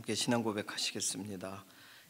함께 신앙 고백하시겠습니다.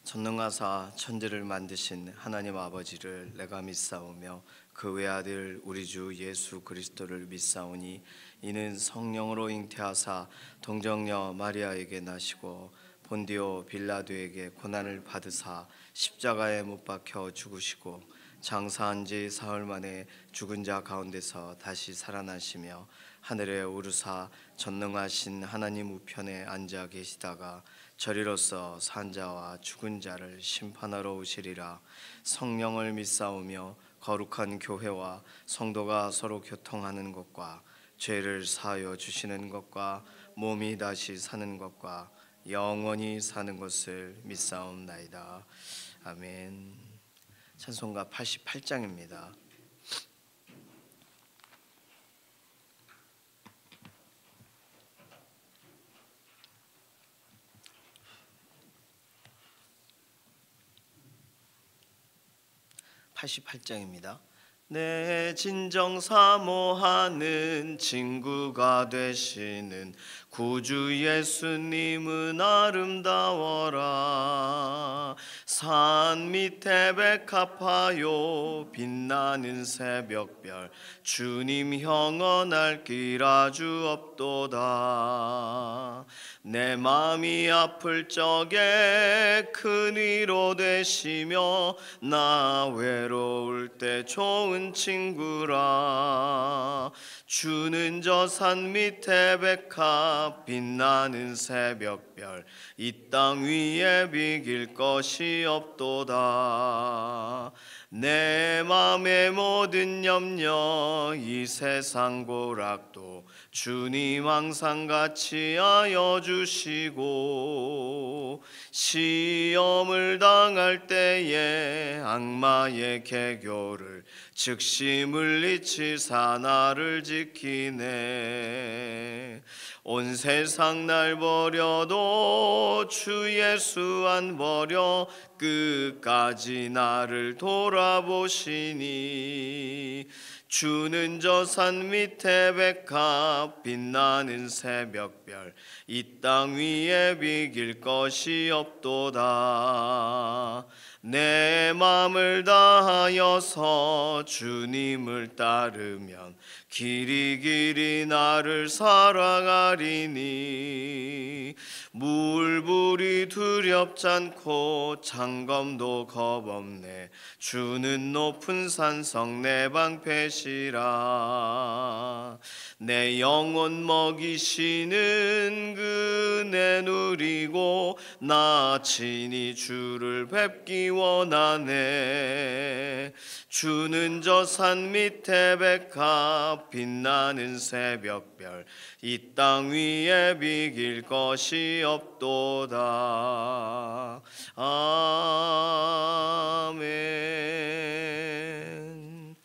전능하사 천지를 만드신 하나님 아버지를 내가 믿사오며 그 외아들 우리 주 예수 그리스도를 믿사오니 이는 성령으로 잉태하사 동정녀 마리아에게 나시고 본디오 빌라도에게 고난을 받으사 십자가에 못 박혀 죽으시고 장사한 지 사흘 만에 죽은 자 가운데서 다시 살아나시며 하늘에 오르사 전능하신 하나님 우편에 앉아 계시다가 저리로서 산 자와 죽은 자를 심판하러 오시리라. 성령을 믿사오며 거룩한 교회와 성도가 서로 교통하는 것과 죄를 사하여 주시는 것과 몸이 다시 사는 것과 영원히 사는 것을 믿사옵나이다. 아멘. 찬송가 88장입니다. 내 진정 사모하는 친구가 되시는 구주 예수님은 아름다워라. 산 밑에 백합화요 빛나는 새벽별 주님 형언할 길 아주 없도다. 내 마음이 아플 적에 큰 위로 되시며 나 외로울 때 좋은 친구라. 주는 저 산 밑에 백합 빛나는 새벽별 이 땅 위에 비길 것이 없도다. 내 맘의 모든 염려 이 세상 고락도 주님 항상 같이 하여 주시고 시험을 당할 때에 악마의 개교를 즉시 물리치사 나를 지키네. 온 세상 날 버려도 주 예수 안 버려 끝까지 나를 돌아보시니 주는 저 산 밑에 백합 빛나는 새벽별 이 땅 위에 비길 것이 없도다. 내 맘을 다하여서 주님을 따르면 길이 나를 사랑하리니 물불이 두렵지 않고 창검도 겁없네. 주는 높은 산성 내 방패시라. 내 영혼 먹이시는 그네 누리고 나 친히 주를 뵙기 원하네. 주는 저 산 밑에 백합 빛나는 새벽별 이 땅 위에 비길 것이 없도다. 아멘.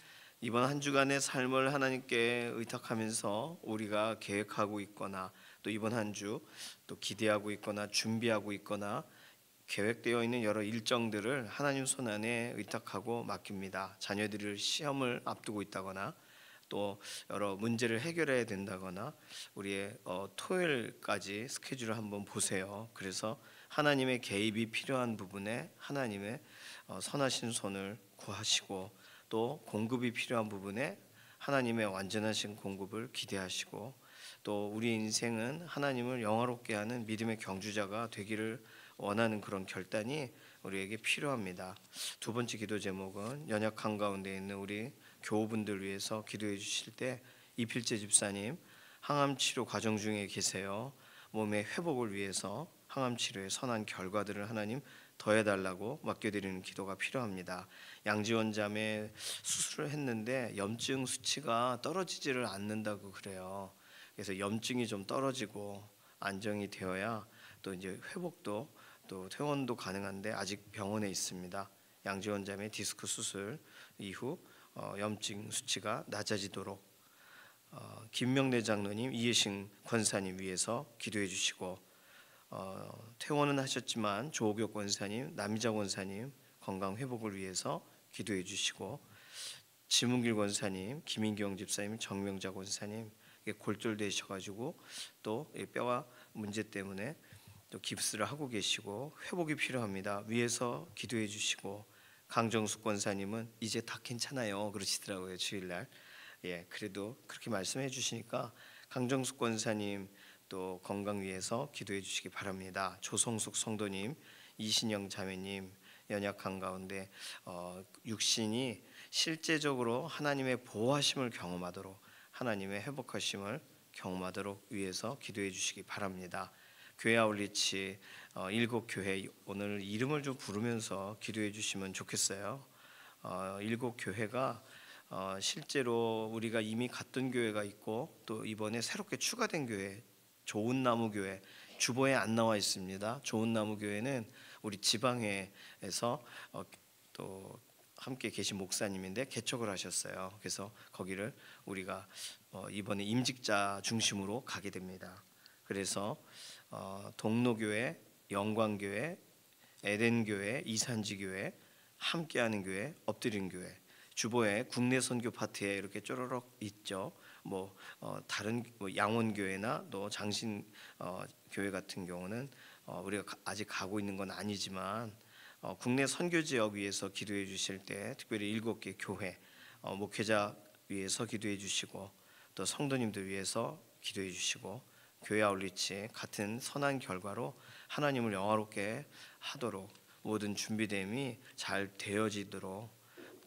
이번 한 주간의 삶을 하나님께 의탁하면서 우리가 계획하고 있거나 또 이번 한 주 또 기대하고 있거나 준비하고 있거나 계획되어 있는 여러 일정들을 하나님 손안에 의탁하고 맡깁니다. 자녀들이 시험을 앞두고 있다거나 또 여러 문제를 해결해야 된다거나 우리의 토요일까지 스케줄을 한번 보세요. 그래서 하나님의 개입이 필요한 부분에 하나님의 선하신 손을 구하시고 또 공급이 필요한 부분에 하나님의 완전하신 공급을 기대하시고 또 우리 인생은 하나님을 영화롭게 하는 믿음의 경주자가 되기를 원하는 그런 결단이 우리에게 필요합니다. 두 번째 기도 제목은 연약한 가운데 있는 우리 교우분들 위해서 기도해 주실 때 이필재 집사님 항암 치료 과정 중에 계세요. 몸의 회복을 위해서 항암 치료의 선한 결과들을 하나님 더해달라고 맡겨드리는 기도가 필요합니다. 양지원 자매 수술을 했는데 염증 수치가 떨어지지를 않는다고 그래요. 그래서 염증이 좀 떨어지고 안정이 되어야 또 이제 회복도 또 퇴원도 가능한데 아직 병원에 있습니다. 양지원 자매 디스크 수술 이후 염증 수치가 낮아지도록 김명래 장로님, 이해신 권사님 위해서 기도해 주시고 퇴원은 하셨지만 조옥혁 권사님, 남희자 권사님 건강 회복을 위해서 기도해 주시고 지문길 권사님, 김인경 집사님, 정명자 권사님 골절되셔가지고 또 뼈와 문제 때문에 또 깁스를 하고 계시고 회복이 필요합니다. 위에서 기도해 주시고, 강정숙 권사님은 이제 다 괜찮아요 그러시더라고요, 주일날. 예, 그래도 그렇게 말씀해 주시니까 강정숙 권사님 또 건강 위해서 기도해 주시기 바랍니다. 조성숙 성도님, 이신영 자매님 연약한 가운데 육신이 실제적으로 하나님의 보호하심을 경험하도록, 하나님의 회복하심을 경험하도록 위해서 기도해 주시기 바랍니다. 교회 아울리치 7교회 오늘 이름을 좀 부르면서 기도해 주시면 좋겠어요. 7교회가 실제로 우리가 이미 갔던 교회가 있고, 또 이번에 새롭게 추가된 교회 좋은 나무 교회, 주보에 안 나와 있습니다. 좋은 나무 교회는 우리 지방회에서 또 함께 계신 목사님인데 개척을 하셨어요. 그래서 거기를 우리가 이번에 임직자 중심으로 가게 됩니다. 그래서 동로교회, 영광교회, 에덴교회, 이산지교회, 함께하는 교회, 엎드린 교회, 주보에 국내 선교 파트에 이렇게 쪼르륵 있죠. 다른 양원교회나 또 장신 교회 같은 경우는 우리가 아직 가고 있는 건 아니지만, 국내 선교 지역 위해서 기도해 주실 때 특별히 7개 교회 목회자 위해서 기도해 주시고, 또 성도님들 위해서 기도해 주시고, 교회 아울리치 같은 선한 결과로 하나님을 영화롭게 하도록 모든 준비됨이 잘 되어지도록,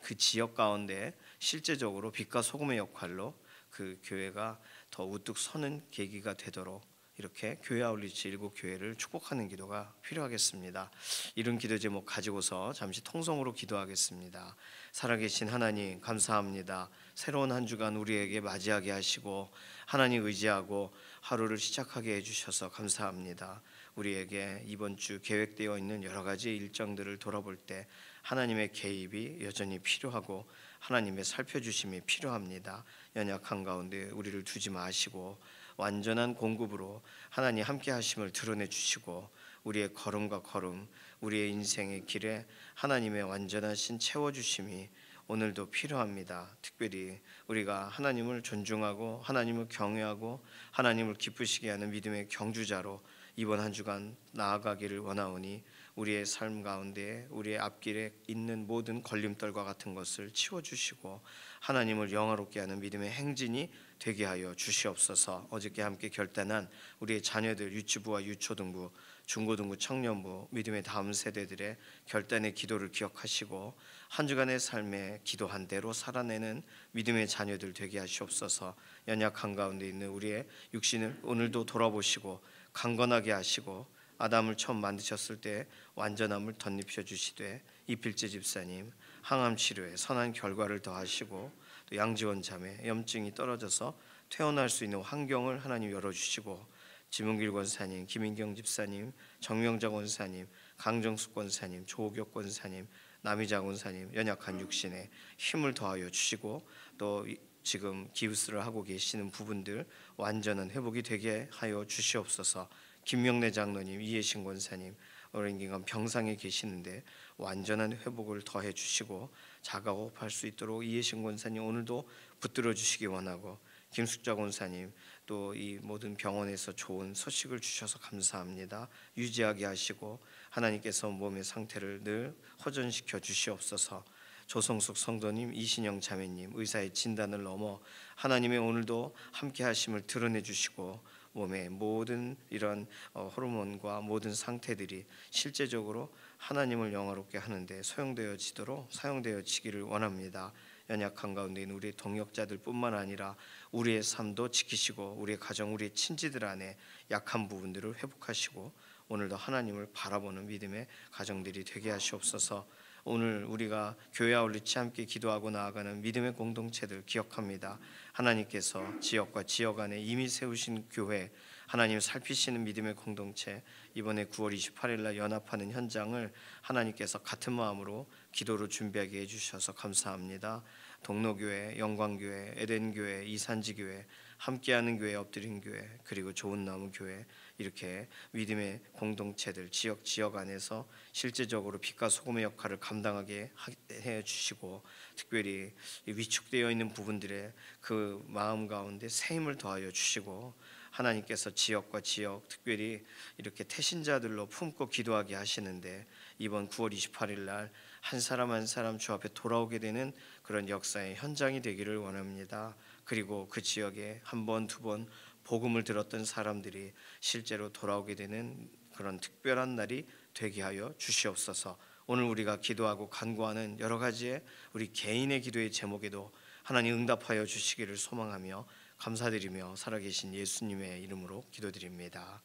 그 지역 가운데 실제적으로 빛과 소금의 역할로 그 교회가 더 우뚝 서는 계기가 되도록 이렇게 교회 아울리치 7교회를 축복하는 기도가 필요하겠습니다. 이런 기도 제목 가지고서 잠시 통성으로 기도하겠습니다. 살아계신 하나님 감사합니다. 새로운 한 주간 우리에게 맞이하게 하시고 하나님 의지하고 하루를 시작하게 해주셔서 감사합니다. 우리에게 이번 주 계획되어 있는 여러 가지 일정들을 돌아볼 때 하나님의 개입이 여전히 필요하고 하나님의 살펴주심이 필요합니다. 연약한 가운데 우리를 두지 마시고 완전한 공급으로 하나님 함께 하심을 드러내 주시고, 우리의 걸음과 걸음, 우리의 인생의 길에 하나님의 완전하신 채워주심이 오늘도 필요합니다. 특별히 우리가 하나님을 존중하고 하나님을 경외하고 하나님을 기쁘시게 하는 믿음의 경주자로 이번 한 주간 나아가기를 원하오니, 우리의 삶 가운데 우리의 앞길에 있는 모든 걸림돌과 같은 것을 치워주시고 하나님을 영화롭게 하는 믿음의 행진이 되게 하여 주시옵소서. 어저께 함께 결단한 우리의 자녀들 유치부와 유초등부, 중고등부, 청년부, 믿음의 다음 세대들의 결단의 기도를 기억하시고 한 주간의 삶에 기도한 대로 살아내는 믿음의 자녀들 되게 하시옵소서. 연약한 가운데 있는 우리의 육신을 오늘도 돌아보시고 강건하게 하시고, 아담을 처음 만드셨을 때 완전함을 덧입혀 주시되 이필재 집사님 항암 치료에 선한 결과를 더하시고, 또 양지원 자매 염증이 떨어져서 퇴원할 수 있는 환경을 하나님 열어주시고, 지문길 권사님, 김인경 집사님, 정명자 권사님, 강정숙 권사님, 조옥혁 권사님, 남희자 권사님 연약한 육신에 힘을 더하여 주시고, 또 지금 기부스를 하고 계시는 부분들 완전한 회복이 되게 하여 주시옵소서. 김명래 장로님, 이해신 권사님 오랜 기간 병상에 계시는데 완전한 회복을 더해 주시고 자가호흡할 수 있도록 이해신 권사님 오늘도 붙들어 주시기 원하고, 김숙자 권사님 또 이 모든 병원에서 좋은 소식을 주셔서 감사합니다. 유지하게 하시고 하나님께서 몸의 상태를 늘 호전시켜 주시옵소서. 조성숙 성도님, 이신영 자매님 의사의 진단을 넘어 하나님의 오늘도 함께 하심을 드러내 주시고, 몸의 모든 이런 호르몬과 모든 상태들이 실제적으로 하나님을 영화롭게 하는데 소용되어지도록 사용되어지기를 원합니다. 연약한 가운데 있는 우리의 동역자들 뿐만 아니라 우리의 삶도 지키시고 우리의 가정, 우리의 친지들 안에 약한 부분들을 회복하시고 오늘도 하나님을 바라보는 믿음의 가정들이 되게 하시옵소서. 오늘 우리가 교회 아울리치 함께 기도하고 나아가는 믿음의 공동체들 기억합니다. 하나님께서 지역과 지역 안에 이미 세우신 교회, 하나님 살피시는 믿음의 공동체, 이번에 9월 28일 날 연합하는 현장을 하나님께서 같은 마음으로 기도로 준비하게 해주셔서 감사합니다. 동로교회, 영광교회, 에덴교회, 이산지교회, 함께하는 교회, 엎드린 교회, 그리고 좋은 나무 교회, 이렇게 믿음의 공동체들 지역 안에서 실제적으로 빛과 소금의 역할을 감당하게 해 주시고, 특별히 위축되어 있는 부분들의 그 마음 가운데 새 힘을 더하여 주시고, 하나님께서 지역과 지역 특별히 이렇게 태신자들로 품고 기도하게 하시는데 이번 9월 28일 날 한 사람 한 사람 주 앞에 돌아오게 되는 그런 역사의 현장이 되기를 원합니다. 그리고 그 지역에 한 번, 두 번 복음을 들었던 사람들이 실제로 돌아오게 되는 그런 특별한 날이 되게 하여 주시옵소서. 오늘 우리가 기도하고 간구하는 여러 가지의 우리 개인의 기도의 제목에도 하나님 응답하여 주시기를 소망하며 감사드리며 살아계신 예수님의 이름으로 기도드립니다.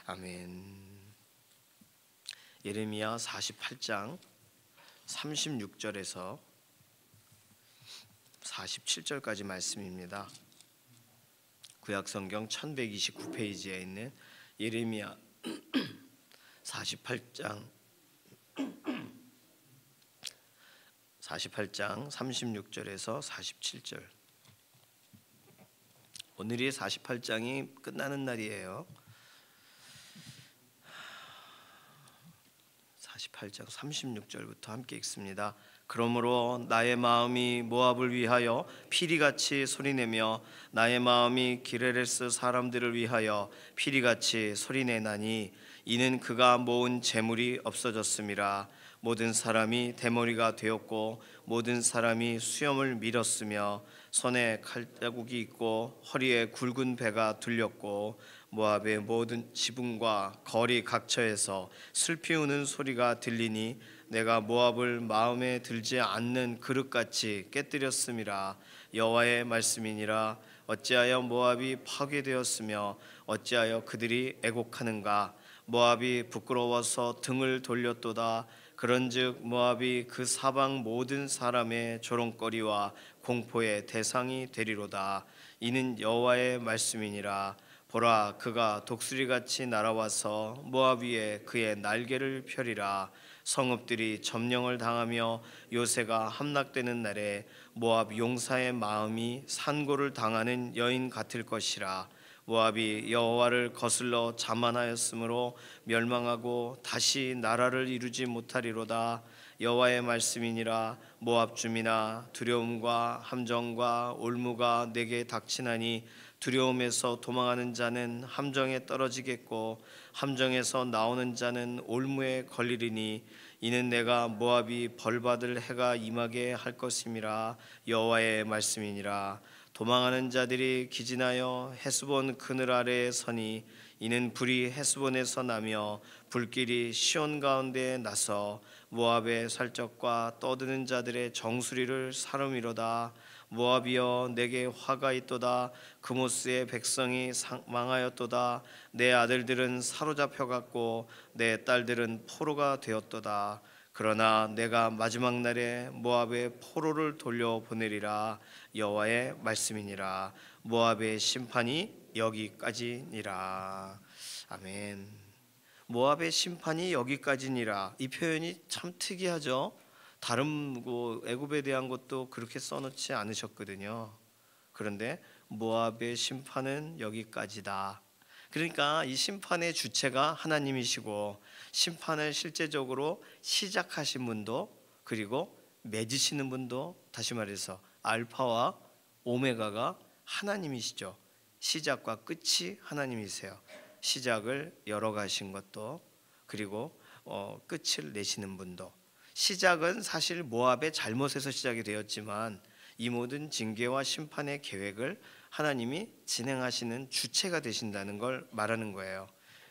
아멘. 예레미야 48장 36절에서 47절까지 말씀입니다. 구약성경 1129페이지에 있는 예레미야 48장 36절에서 47절. 오늘이 48장이 끝나는 날이에요. 48장 36절부터 함께 읽습니다. 그러므로 나의 마음이 모압을 위하여 피리같이 소리내며 나의 마음이 기레레스 사람들을 위하여 피리같이 소리내나니 이는 그가 모은 재물이 없어졌음이라. 모든 사람이 대머리가 되었고 모든 사람이 수염을 밀었으며 손에 칼자국이 있고 허리에 굵은 배가 둘렸고 모압의 모든 지붕과 거리 각처에서 슬피 우는 소리가 들리니 내가 모압을 마음에 들지 않는 그릇같이 깨뜨렸음이라. 여호와의 말씀이니라. 어찌하여 모압이 파괴되었으며 어찌하여 그들이 애곡하는가. 모압이 부끄러워서 등을 돌렸도다. 그런즉 모압이 그 사방 모든 사람의 조롱거리와 공포의 대상이 되리로다. 이는 여호와의 말씀이니라. 보라, 그가 독수리같이 날아와서 모압 위에 그의 날개를 펴리라. 성읍들이 점령을 당하며 요새가 함락되는 날에 모압 용사의 마음이 산고를 당하는 여인 같을 것이라. 모압이 여호와를 거슬러 자만하였으므로 멸망하고 다시 나라를 이루지 못하리로다. 여호와의 말씀이니라. 모압 주민아, 두려움과 함정과 올무가 내게 닥치나니 두려움에서 도망하는 자는 함정에 떨어지겠고 함정에서 나오는 자는 올무에 걸리리니 이는 내가 모압이 벌받을 해가 임하게 할 것임이라. 여호와의 말씀이니라. 도망하는 자들이 기진하여 헤스본 그늘 아래에 서니 이는 불이 헤스본에서 나며 불길이 시온 가운데 나서 모압의 살적과 떠드는 자들의 정수리를 사름이로다. 모압이여, 내게 화가 있도다. 그모스의 백성이 망하였도다. 내 아들들은 사로잡혀갔고 내 딸들은 포로가 되었도다. 그러나 내가 마지막 날에 모압의 포로를 돌려보내리라. 여호와의 말씀이니라. 모압의 심판이 여기까지니라. 아멘. 모압의 심판이 여기까지니라. 이 표현이 참 특이하죠. 다른 애굽에 대한 것도 그렇게 써놓지 않으셨거든요. 그런데 모압의 심판은 여기까지다. 그러니까 이 심판의 주체가 하나님이시고 심판을 실제적으로 시작하신 분도 그리고 맺으시는 분도 다시 말해서 알파와 오메가가 하나님이시죠. 시작과 끝이 하나님이세요. 시작을 열어가신 것도 그리고 끝을 내시는 분도. 시작은 사실 모압의 잘못에서 시작이 되었지만 이 모든 징계와 심판의 계획을 하나님이 진행하시는 주체가 되신다는 걸 말하는 거예요.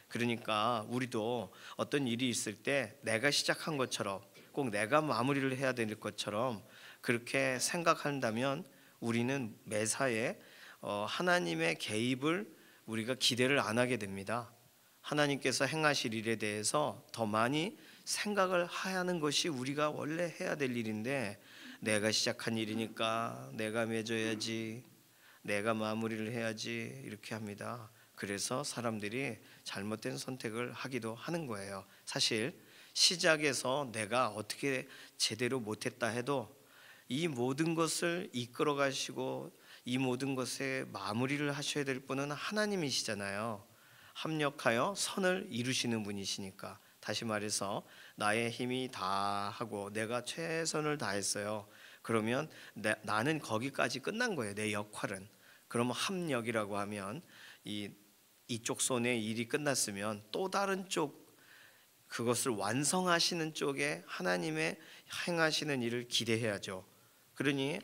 그러니까 우리도 어떤 일이 있을 때 내가 시작한 것처럼 꼭 내가 마무리를 해야 될 것처럼 그렇게 생각한다면 우리는 매사에 하나님의 개입을 우리가 기대를 안 하게 됩니다. 하나님께서 행하실 일에 대해서 더 많이 생각을 하는 것이 우리가 원래 해야 될 일인데 내가 시작한 일이니까 내가 맺어야지, 내가 마무리를 해야지 이렇게 합니다. 그래서 사람들이 잘못된 선택을 하기도 하는 거예요. 사실 시작에서 내가 어떻게 제대로 못했다 해도 이 모든 것을 이끌어 가시고 이 모든 것에 마무리를 하셔야 될 분은 하나님이시잖아요. 합력하여 선을 이루시는 분이시니까. 다시 말해서 나의 힘이 다 하고 내가 최선을 다했어요. 그러면 나는 거기까지 끝난 거예요. 내 역할은. 그러면 합력이라고 하면 이 이쪽 손에 일이 끝났으면 또 다른 쪽, 그것을 완성하시는 쪽에 하나님의 행하시는 일을 기대해야죠. 그러니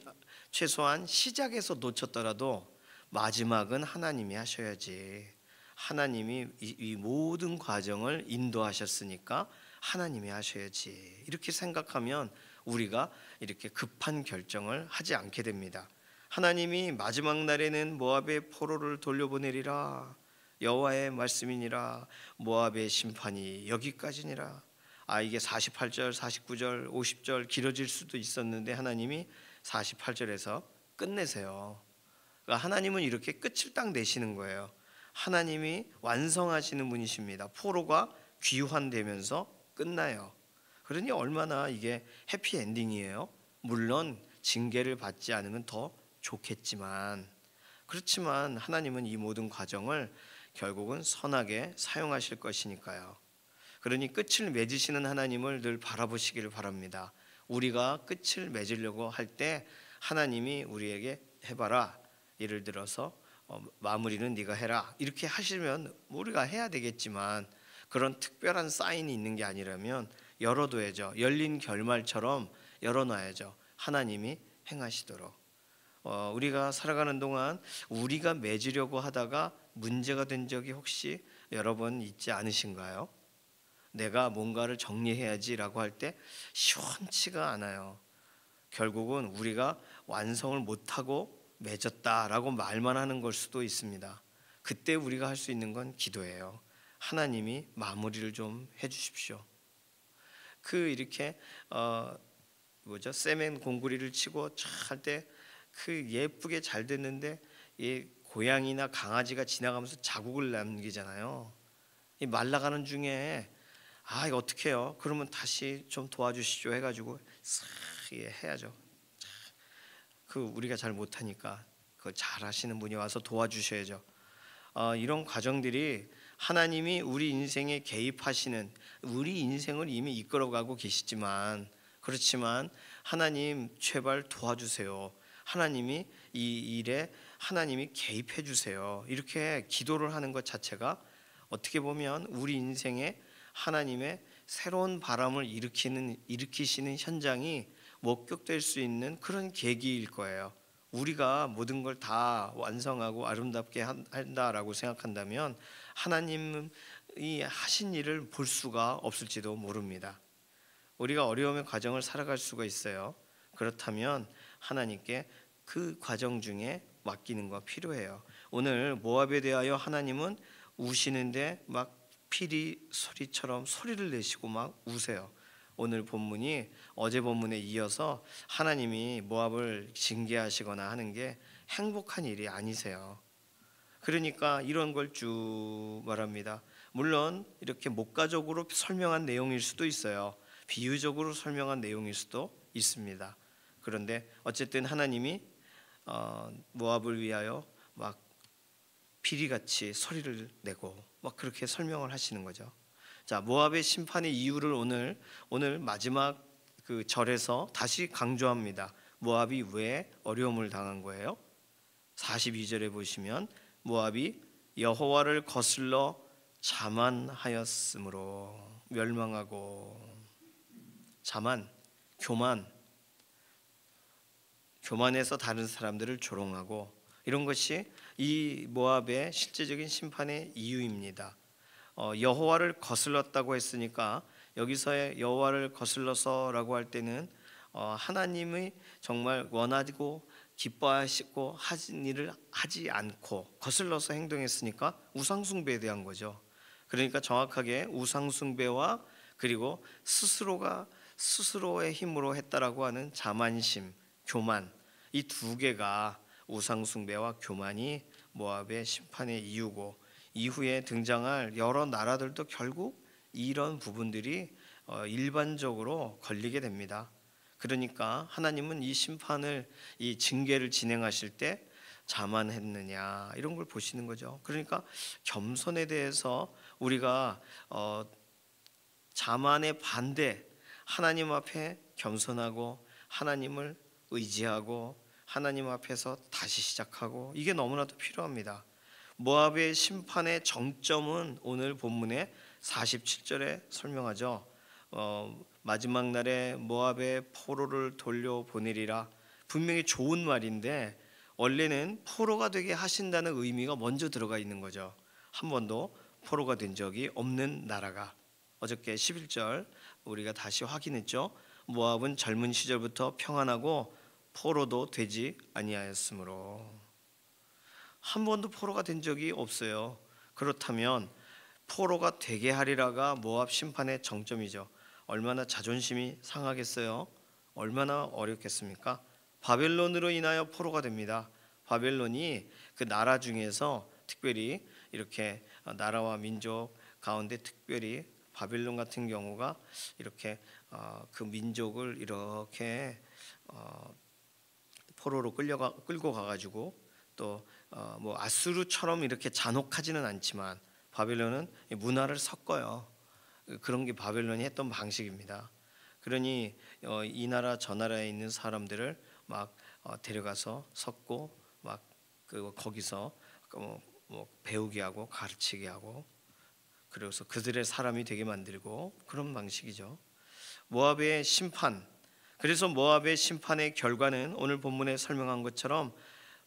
최소한 시작에서 놓쳤더라도 마지막은 하나님이 하셔야지. 하나님이 이 모든 과정을 인도하셨으니까 하나님이 하셔야지. 이렇게 생각하면 우리가 이렇게 급한 결정을 하지 않게 됩니다. 하나님이 마지막 날에는 모압의 포로를 돌려보내리라. 여호와의 말씀이니라. 모압의 심판이 여기까지니라. 이게 48절, 49절, 50절 길어질 수도 있었는데 하나님이 48절에서 끝내세요. 그러니까 하나님은 이렇게 끝을 딱 내시는 거예요. 하나님이 완성하시는 분이십니다. 포로가 귀환되면서 끝나요. 그러니 얼마나 이게 해피엔딩이에요. 물론 징계를 받지 않으면 더 좋겠지만, 그렇지만 하나님은 이 모든 과정을 결국은 선하게 사용하실 것이니까요. 그러니 끝을 맺으시는 하나님을 늘 바라보시기를 바랍니다. 우리가 끝을 맺으려고 할 때 하나님이 우리에게 해봐라, 예를 들어서 마무리는 네가 해라, 이렇게 하시면 우리가 해야 되겠지만, 그런 특별한 사인이 있는 게 아니라면 열어둬야죠. 열린 결말처럼 열어놔야죠. 하나님이 행하시도록. 우리가 살아가는 동안 우리가 맺으려고 하다가 문제가 된 적이 혹시 여러 번 있지 않으신가요? 내가 뭔가를 정리해야지라고 할 때 시원치가 않아요. 결국은 우리가 완성을 못하고 맺었다라고 말만 하는 걸 수도 있습니다. 그때 우리가 할 수 있는 건 기도예요. 하나님이 마무리를 좀 해주십시오. 이렇게 세멘 공구리를 치고 할 때 예쁘게 잘 됐는데 이 고양이나 강아지가 지나가면서 자국을 남기잖아요. 이 말라가는 중에 이거 어떻게 해요? 그러면 다시 좀 도와주시죠 해가지고 싹 해야죠. 우리가 잘 못하니까 그걸 잘 하시는 분이 와서 도와주셔야죠. 이런 과정들이 하나님이 우리 인생에 개입하시는, 우리 인생을 이미 이끌어가고 계시지만, 그렇지만 하나님 제발 도와주세요. 하나님이 이 일에 하나님이 개입해 주세요. 이렇게 기도를 하는 것 자체가 어떻게 보면 우리 인생에 하나님의 새로운 바람을 일으키시는 현장이 목격될 수 있는 그런 계기일 거예요. 우리가 모든 걸 다 완성하고 아름답게 한다라고 생각한다면 하나님이 하신 일을 볼 수가 없을지도 모릅니다. 우리가 어려움의 과정을 살아갈 수가 있어요. 그렇다면 하나님께 그 과정 중에 맡기는 거 필요해요. 오늘 모압에 대하여 하나님은 우시는데 막 피리 소리처럼 소리를 내시고 막 우세요. 오늘 본문이 어제 본문에 이어서 하나님이 모압을 징계하시거나 하는 게 행복한 일이 아니세요. 그러니까 이런 걸 쭉 말합니다. 물론 이렇게 목가적으로 설명한 내용일 수도 있어요. 비유적으로 설명한 내용일 수도 있습니다. 그런데 어쨌든 하나님이 모압을 위하여 막 비리같이 소리를 내고 막 그렇게 설명을 하시는 거죠. 자, 모압의 심판의 이유를 오늘 마지막 그 절에서 다시 강조합니다. 모압이 왜 어려움을 당한 거예요? 42절에 보시면 모압이 여호와를 거슬러 자만하였으므로, 멸망하고, 교만해서 다른 사람들을 조롱하고, 이런 것이 이 모압의 실제적인 심판의 이유입니다. 여호와를 거슬렀다고 했으니까 여기서의 여호와를 거슬러서라고 할 때는 하나님의 정말 원하고 기뻐하시고 하신 일을 하지 않고 거슬러서 행동했으니까 우상숭배에 대한 거죠. 그러니까 정확하게 우상숭배와 그리고 스스로의 힘으로 했다라고 하는 자만심, 교만, 이 두 개가, 우상숭배와 교만이 모압의 심판의 이유고, 이후에 등장할 여러 나라들도 결국 이런 부분들이 일반적으로 걸리게 됩니다. 그러니까 하나님은 이 심판을, 이 징계를 진행하실 때 자만했느냐 이런 걸 보시는 거죠. 그러니까 겸손에 대해서 우리가 자만의 반대, 하나님 앞에 겸손하고 하나님을 의지하고 하나님 앞에서 다시 시작하고, 이게 너무나도 필요합니다. 모압의 심판의 정점은 오늘 본문의 47절에 설명하죠. 마지막 날에 모압의 포로를 돌려보내리라. 분명히 좋은 말인데 원래는 포로가 되게 하신다는 의미가 먼저 들어가 있는 거죠. 한 번도 포로가 된 적이 없는 나라가. 어저께 11절 우리가 다시 확인했죠. 모압은 젊은 시절부터 평안하고 포로도 되지 아니하였으므로. 한 번도 포로가 된 적이 없어요. 그렇다면 포로가 되게 하리라가 모압 심판의 정점이죠. 얼마나 자존심이 상하겠어요? 얼마나 어렵겠습니까? 바벨론으로 인하여 포로가 됩니다. 바벨론이 그 나라 중에서 특별히 이렇게 나라와 민족 가운데 특별히 바벨론 같은 경우가 이렇게 그 민족을 이렇게 포로로 끌고 가가지고 또 뭐 아수르처럼 이렇게 잔혹하지는 않지만 바벨론은 문화를 섞어요. 그런 게 바벨론이 했던 방식입니다. 그러니 이 나라 저 나라에 있는 사람들을 막 데려가서 섞고 막 거기서 뭐 배우게 하고 가르치게 하고 그래서 그들의 사람이 되게 만들고 그런 방식이죠. 모압의 심판. 그래서 모압의 심판의 결과는 오늘 본문에 설명한 것처럼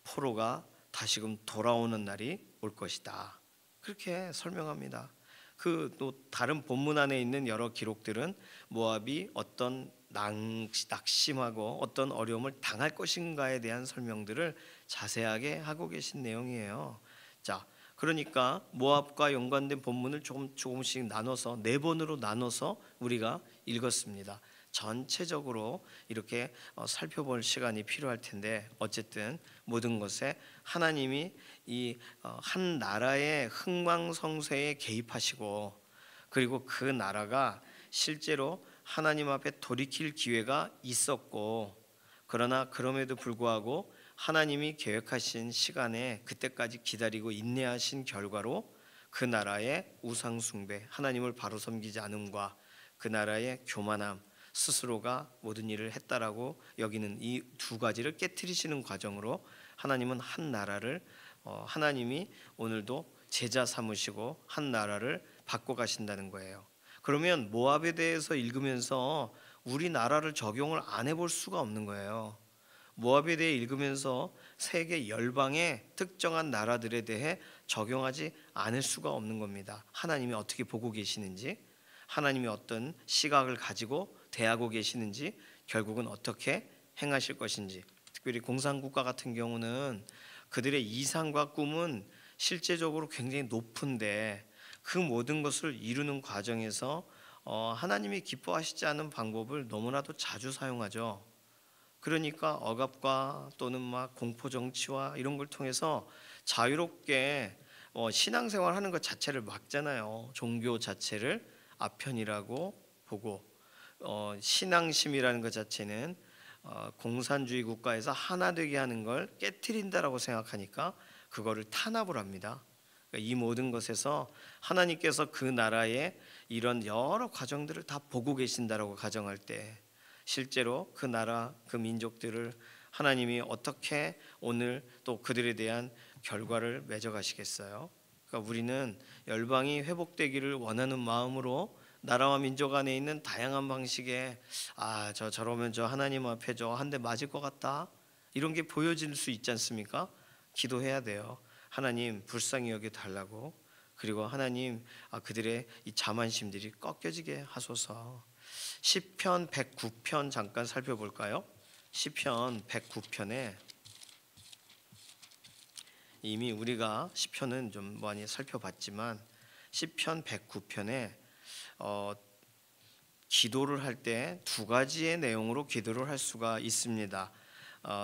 포로가 다시금 돌아오는 날이 올 것이다. 그렇게 설명합니다. 그 또 다른 본문 안에 있는 여러 기록들은 모압이 어떤 낙심하고 어떤 어려움을 당할 것인가에 대한 설명들을 자세하게 하고 계신 내용이에요. 자, 그러니까 모압과 연관된 본문을 조금씩 나눠서 네 번으로 나눠서 우리가 읽었습니다. 전체적으로 이렇게 살펴볼 시간이 필요할 텐데 어쨌든 모든 것에 하나님이 이 한 나라의 흥망성쇠에 개입하시고 그리고 그 나라가 실제로 하나님 앞에 돌이킬 기회가 있었고 그러나 그럼에도 불구하고 하나님이 계획하신 시간에 그때까지 기다리고 인내하신 결과로 그 나라의 우상 숭배, 하나님을 바로 섬기지 않음과 그 나라의 교만함, 스스로가 모든 일을 했다라고 여기는 이 두 가지를 깨트리시는 과정으로 하나님은 한 나라를 하나님이 오늘도 제자 삼으시고 한 나라를 바꿔 가신다는 거예요. 그러면 모압에 대해서 읽으면서 우리나라를 적용을 안 해볼 수가 없는 거예요. 모압에 대해 읽으면서 세계 열방의 특정한 나라들에 대해 적용하지 않을 수가 없는 겁니다. 하나님이 어떻게 보고 계시는지, 하나님이 어떤 시각을 가지고 대하고 계시는지, 결국은 어떻게 행하실 것인지. 특별히 공산국가 같은 경우는 그들의 이상과 꿈은 실제적으로 굉장히 높은데 그 모든 것을 이루는 과정에서 하나님이 기뻐하시지 않은 방법을 너무나도 자주 사용하죠. 그러니까 억압과 또는 막 공포 정치와 이런 걸 통해서 자유롭게 신앙생활하는 것 자체를 막잖아요. 종교 자체를 아편이라고 보고 신앙심이라는 것 자체는 공산주의 국가에서 하나 되게 하는 걸 깨트린다라고 생각하니까 그거를 탄압을 합니다. 그러니까 이 모든 것에서 하나님께서 그 나라의 이런 여러 과정들을 다 보고 계신다라고 가정할 때 실제로 그 나라 그 민족들을 하나님이 어떻게 오늘 또 그들에 대한 결과를 맺어가시겠어요? 그러니까 우리는 열방이 회복되기를 원하는 마음으로 나라와 민족 안에 있는 다양한 방식의 저러면 저 하나님 앞에 저 한 대 맞을 것 같다 이런 게 보여질 수 있지 않습니까? 기도해야 돼요. 하나님 불쌍히 여겨 달라고. 그리고 하나님 그들의 이 자만심들이 꺾여지게 하소서. 시편 109편 잠깐 살펴볼까요? 시편 109편에 이미 우리가 시편은 좀 많이 살펴봤지만 시편 109편에 기도를 할 때 두 가지의 내용으로 기도를 할 수가 있습니다.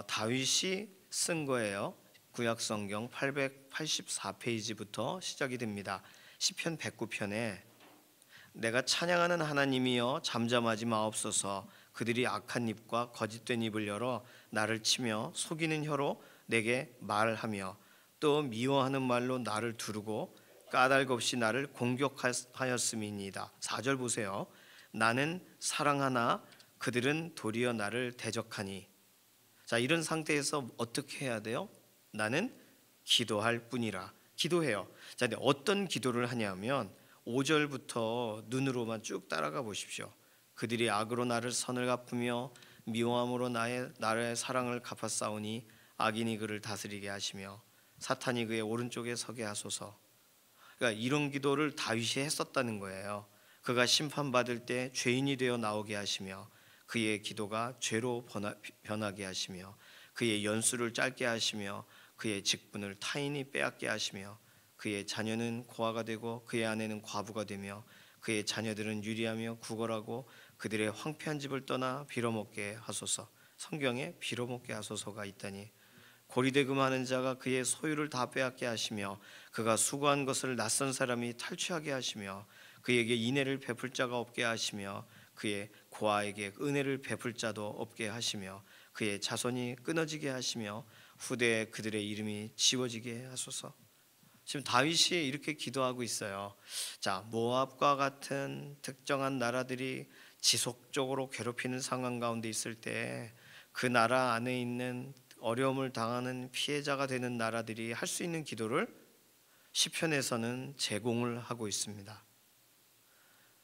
다윗이 쓴 거예요. 구약성경 884페이지부터 시작이 됩니다. 시편 109편에 내가 찬양하는 하나님이여 잠잠하지 마옵소서. 그들이 악한 입과 거짓된 입을 열어 나를 치며 속이는 혀로 내게 말하며 또 미워하는 말로 나를 두르고 까닭 없이 나를 공격하였음이니이다. 4절 보세요. 나는 사랑하나 그들은 도리어 나를 대적하니. 자, 이런 상태에서 어떻게 해야 돼요? 나는 기도할 뿐이라. 기도해요. 자, 근데 어떤 기도를 하냐면 5절부터 눈으로만 쭉 따라가 보십시오. 그들이 악으로 나를 선을 갚으며 미워함으로 나의 사랑을 갚아싸우니 악인이 그를 다스리게 하시며 사탄이 그의 오른쪽에 서게 하소서. 그러니까 이런 기도를 다윗이 했었다는 거예요. 그가 심판받을 때 죄인이 되어 나오게 하시며 그의 기도가 죄로 변하게 하시며 그의 연수를 짧게 하시며 그의 직분을 타인이 빼앗게 하시며 그의 자녀는 고아가 되고 그의 아내는 과부가 되며 그의 자녀들은 유리하며 구걸하고 그들의 황폐한 집을 떠나 빌어먹게 하소서. 성경에 빌어먹게 하소서가 있다니, 고리대금하는 자가 그의 소유를 다 빼앗게 하시며 그가 수고한 것을 낯선 사람이 탈취하게 하시며 그에게 인애를 베풀 자가 없게 하시며 그의 고아에게 은혜를 베풀 자도 없게 하시며 그의 자손이 끊어지게 하시며 후대에 그들의 이름이 지워지게 하소서. 지금 다윗이 이렇게 기도하고 있어요. 자, 모압과 같은 특정한 나라들이 지속적으로 괴롭히는 상황 가운데 있을 때 그 나라 안에 있는 어려움을 당하는 피해자가 되는 나라들이 할 수 있는 기도를 시편에서는 제공을 하고 있습니다.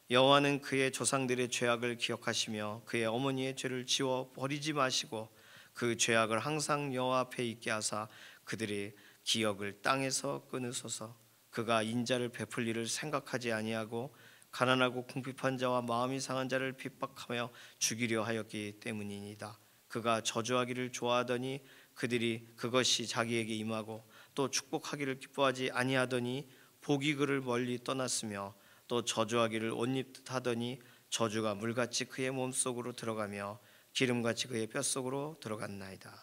여호와는 그의 조상들의 죄악을 기억하시며 그의 어머니의 죄를 지워 버리지 마시고 그 죄악을 항상 여호와 앞에 있게 하사 그들의 기억을 땅에서 끊으소서. 그가 인자를 베풀 일을 생각하지 아니하고 가난하고 궁핍한 자와 마음이 상한 자를 핍박하며 죽이려 하였기 때문이니이다. 그가 저주하기를 좋아하더니 그들이 그것이 자기에게 임하고 또 축복하기를 기뻐하지 아니하더니 복이 그를 멀리 떠났으며 또 저주하기를 옷 입듯 하더니 저주가 물같이 그의 몸속으로 들어가며 기름같이 그의 뼛속으로 들어갔나이다.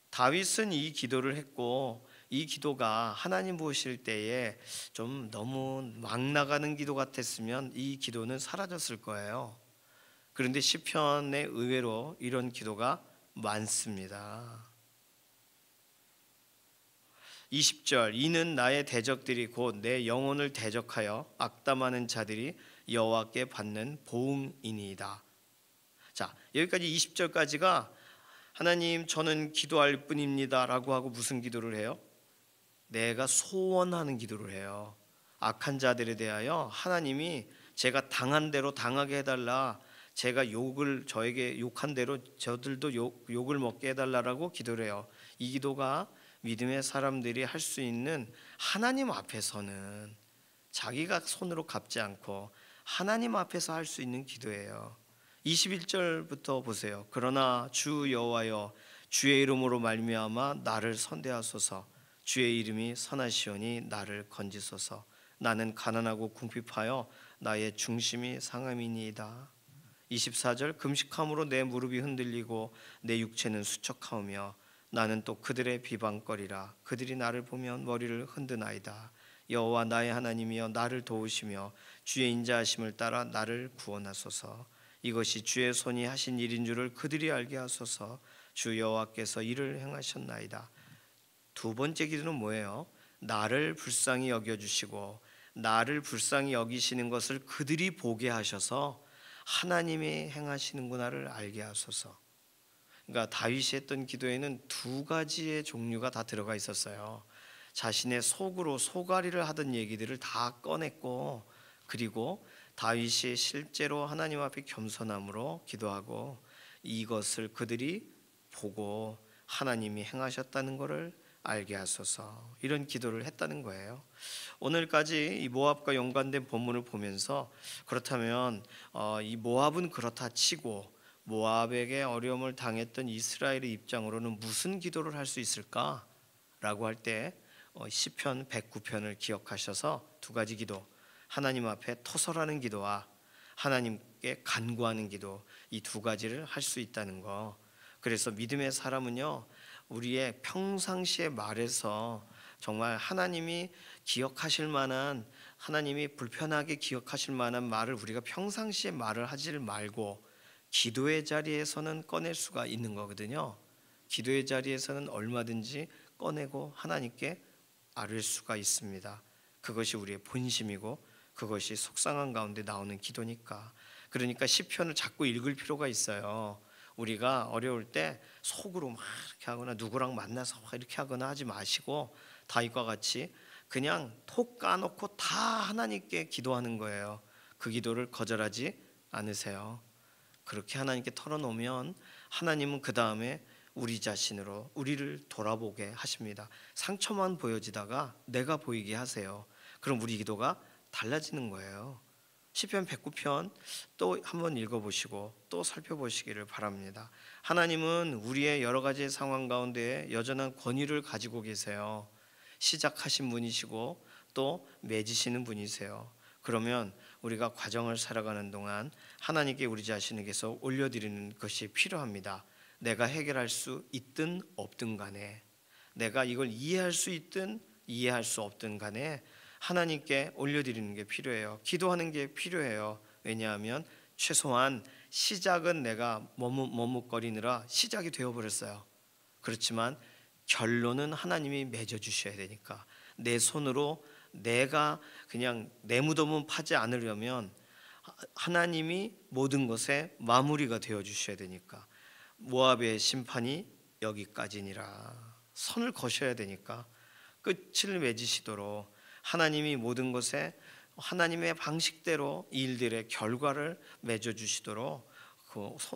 다윗은 이 기도를 했고 이 기도가 하나님 보실 때에 좀 너무 막 나가는 기도 같았으면 이 기도는 사라졌을 거예요. 그런데 시편에 의외로 이런 기도가 많습니다. 20절, 이는 나의 대적들이 곧 내 영혼을 대적하여 악담하는 자들이 여호와께 받는 보응이니이다. 자, 여기까지 20절까지가 하나님 저는 기도할 뿐입니다 라고 하고 무슨 기도를 해요? 내가 소원하는 기도를 해요. 악한 자들에 대하여 하나님이 제가 당한 대로 당하게 해달라, 제가 저에게 욕한 대로 저들도 욕을 먹게 해달라라고 기도를 해요. 이 기도가 믿음의 사람들이 할 수 있는, 하나님 앞에서는 자기가 손으로 갚지 않고 하나님 앞에서 할 수 있는 기도예요. 21절부터 보세요. 그러나 주 여호와여, 주의 이름으로 말미암아 나를 선대하소서. 주의 이름이 선하시오니 나를 건지소서. 나는 가난하고 궁핍하여 나의 중심이 상함이니이다. 24절, 금식함으로 내 무릎이 흔들리고 내 육체는 수척하오며 나는 또 그들의 비방거리라. 그들이 나를 보면 머리를 흔드나이다. 여호와 나의 하나님이여 나를 도우시며 주의 인자하심을 따라 나를 구원하소서. 이것이 주의 손이 하신 일인 줄을 그들이 알게 하소서. 주 여호와께서 이를 행하셨나이다. 두 번째 기도는 뭐예요? 나를 불쌍히 여겨주시고 나를 불쌍히 여기시는 것을 그들이 보게 하셔서 하나님이 행하시는구나를 알게 하소서. 그러니까 다윗이 했던 기도에는 두 가지의 종류가 다 들어가 있었어요. 자신의 속으로 소가리를 하던 얘기들을 다 꺼냈고, 그리고 다윗이 실제로 하나님 앞에 겸손함으로 기도하고 이것을 그들이 보고 하나님이 행하셨다는 것을 알게 하소서, 이런 기도를 했다는 거예요. 오늘까지 이 모압과 연관된 본문을 보면서 그렇다면 이 모압은 그렇다 치고 모압에게 어려움을 당했던 이스라엘의 입장으로는 무슨 기도를 할 수 있을까라고 할 때 시편 109편을 기억하셔서 두 가지 기도, 하나님 앞에 토설하는 기도와 하나님께 간구하는 기도, 이 두 가지를 할 수 있다는 거. 그래서 믿음의 사람은요, 우리의 평상시의 말에서 정말 하나님이 기억하실 만한, 하나님이 불편하게 기억하실 만한 말을 우리가 평상시에 말을 하지 말고 기도의 자리에서는 꺼낼 수가 있는 거거든요. 기도의 자리에서는 얼마든지 꺼내고 하나님께 아뢰 수가 있습니다. 그것이 우리의 본심이고 그것이 속상한 가운데 나오는 기도니까. 그러니까 시편을 자꾸 읽을 필요가 있어요. 우리가 어려울 때 속으로 막 이렇게 하거나 누구랑 만나서 이렇게 하거나 하지 마시고 다윗과 같이 그냥 톡 까놓고 다 하나님께 기도하는 거예요. 그 기도를 거절하지 않으세요. 그렇게 하나님께 털어놓으면 하나님은 그 다음에 우리 자신으로 우리를 돌아보게 하십니다. 상처만 보여지다가 내가 보이게 하세요. 그럼 우리 기도가 달라지는 거예요. 시편 109편 또 한번 읽어보시고 또 살펴보시기를 바랍니다. 하나님은 우리의 여러 가지 상황 가운데 여전한 권위를 가지고 계세요. 시작하신 분이시고 또 맺으시는 분이세요. 그러면 우리가 과정을 살아가는 동안 하나님께 우리 자신을 계속 올려드리는 것이 필요합니다. 내가 해결할 수 있든 없든 간에, 내가 이걸 이해할 수 있든 이해할 수 없든 간에 하나님께 올려드리는 게 필요해요. 기도하는 게 필요해요. 왜냐하면 최소한 시작은 내가 머뭇거리느라 시작이 되어버렸어요. 그렇지만 결론은 하나님이 맺어주셔야 되니까, 내 손으로 내가 그냥 내 무덤은 파지 않으려면 하나님이 모든 것에 마무리가 되어주셔야 되니까, 모압의 심판이 여기까지니라 선을 거셔야 되니까 끝을 맺으시도록 하나님이 모든 것에 하나님의 방식대로 이 일들의 결과를 맺어주시도록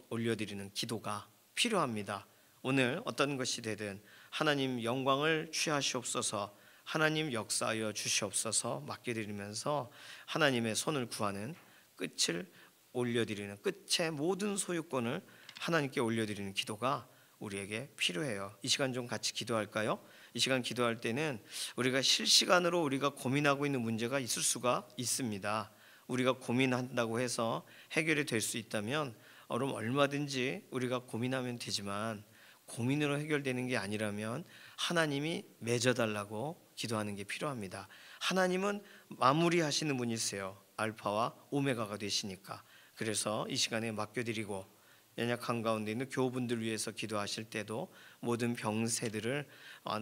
올려드리는 기도가 필요합니다. 오늘 어떤 것이 되든 하나님 영광을 취하시옵소서, 하나님 역사하여 주시옵소서 맡겨드리면서 하나님의 손을 구하는, 끝을 올려드리는, 끝의 모든 소유권을 하나님께 올려드리는 기도가 우리에게 필요해요. 이 시간 좀 같이 기도할까요? 이 시간 기도할 때는 우리가 실시간으로 우리가 고민하고 있는 문제가 있을 수가 있습니다. 우리가 고민한다고 해서 해결이 될 수 있다면 그럼 얼마든지 우리가 고민하면 되지만, 고민으로 해결되는 게 아니라면 하나님이 맺어달라고 기도하는 게 필요합니다. 하나님은 마무리하시는 분이세요. 알파와 오메가가 되시니까. 그래서 이 시간에 맡겨드리고, 연약한 가운데 있는 교우분들 위해서 기도하실 때도 모든 병세들을,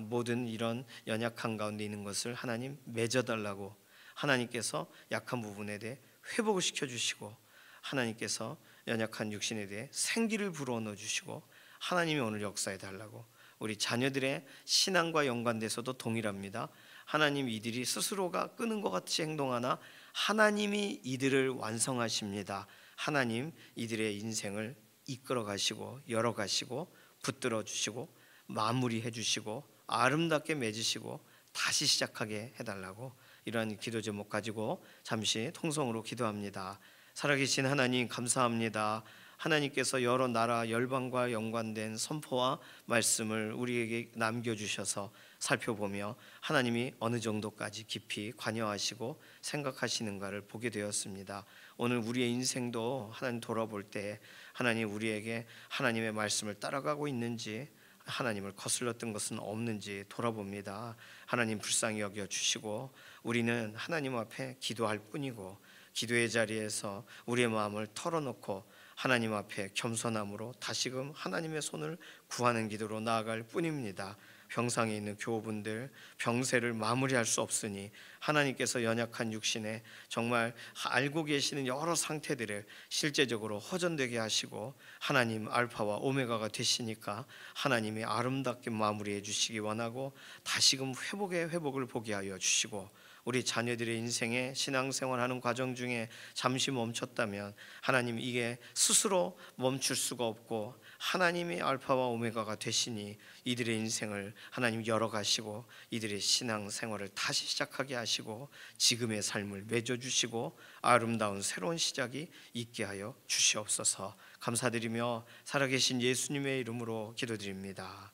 모든 이런 연약한 가운데 있는 것을 하나님 맺어달라고, 하나님께서 약한 부분에 대해 회복을 시켜주시고, 하나님께서 연약한 육신에 대해 생기를 불어넣어 주시고, 하나님이 오늘 역사해 달라고. 우리 자녀들의 신앙과 연관돼서도 동일합니다. 하나님 이들이 스스로가 끄는 것 같이 행동하나 하나님이 이들을 완성하십니다. 하나님 이들의 인생을 이끌어 가시고 열어 가시고 붙들어 주시고 마무리해 주시고 아름답게 맺으시고 다시 시작하게 해달라고, 이러한 기도 제목 가지고 잠시 통성으로 기도합니다. 살아계신 하나님 감사합니다. 하나님께서 여러 나라 열방과 연관된 선포와 말씀을 우리에게 남겨주셔서 살펴보며 하나님이 어느 정도까지 깊이 관여하시고 생각하시는가를 보게 되었습니다. 오늘 우리의 인생도 하나님 돌아볼 때 하나님 우리에게 하나님의 말씀을 따라가고 있는지, 하나님을 거슬렀던 것은 없는지 돌아봅니다. 하나님 불쌍히 여겨주시고 우리는 하나님 앞에 기도할 뿐이고, 기도의 자리에서 우리의 마음을 털어놓고 하나님 앞에 겸손함으로 다시금 하나님의 손을 구하는 기도로 나아갈 뿐입니다. 병상에 있는 교우분들 병세를 마무리할 수 없으니 하나님께서 연약한 육신에 정말 알고 계시는 여러 상태들을 실제적으로 호전되게 하시고 하나님 알파와 오메가가 되시니까 하나님이 아름답게 마무리해 주시기 원하고, 다시금 회복의 회복을 보게 하여 주시고, 우리 자녀들의 인생에 신앙생활하는 과정 중에 잠시 멈췄다면 하나님 이게 스스로 멈출 수가 없고 하나님이 알파와 오메가가 되시니 이들의 인생을 하나님 열어가시고 이들의 신앙생활을 다시 시작하게 하시고 지금의 삶을 맺어주시고 아름다운 새로운 시작이 있게 하여 주시옵소서. 감사드리며 살아계신 예수님의 이름으로 기도드립니다.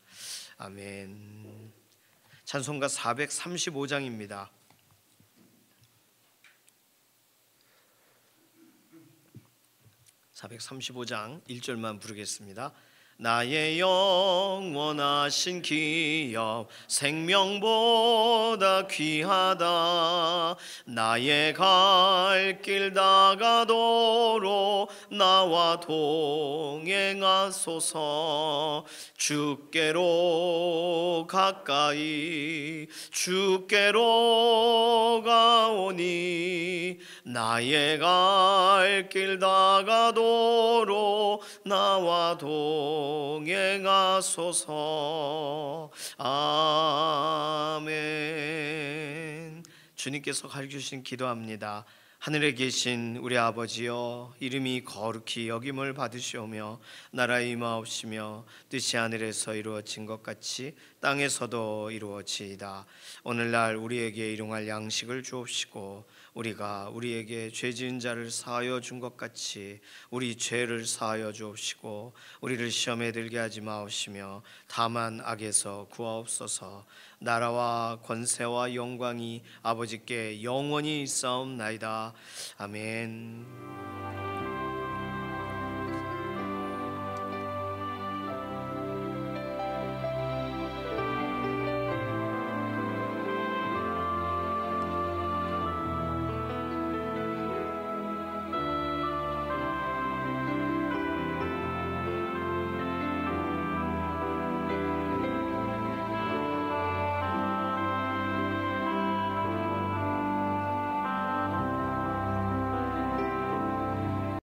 아멘. 찬송가 435장입니다. 435장 1절만 부르겠습니다. 나의 영원하신 기업 생명보다 귀하다. 나의 갈 길 다가도록 나와 동행하소서. 주께로 가까이 주께로 가오니 나의 갈 길 다가도록 나와 동행하소서. 아멘. 주님께서 가르쳐주신 기도합니다. 하늘에 계신 우리 아버지여, 이름이 거룩히 여김을 받으시오며 나라에 임하옵시며 뜻이 하늘에서 이루어진 것 같이 땅에서도 이루어지이다. 오늘날 우리에게 일용할 양식을 주옵시고 우리가 우리에게 죄 지은 자를 사하여 준 것 같이 우리 죄를 사하여 주옵시고 우리를 시험에 들게 하지 마옵시며 다만 악에서 구하옵소서. 나라와 권세와 영광이 아버지께 영원히 있사옵나이다. 아멘.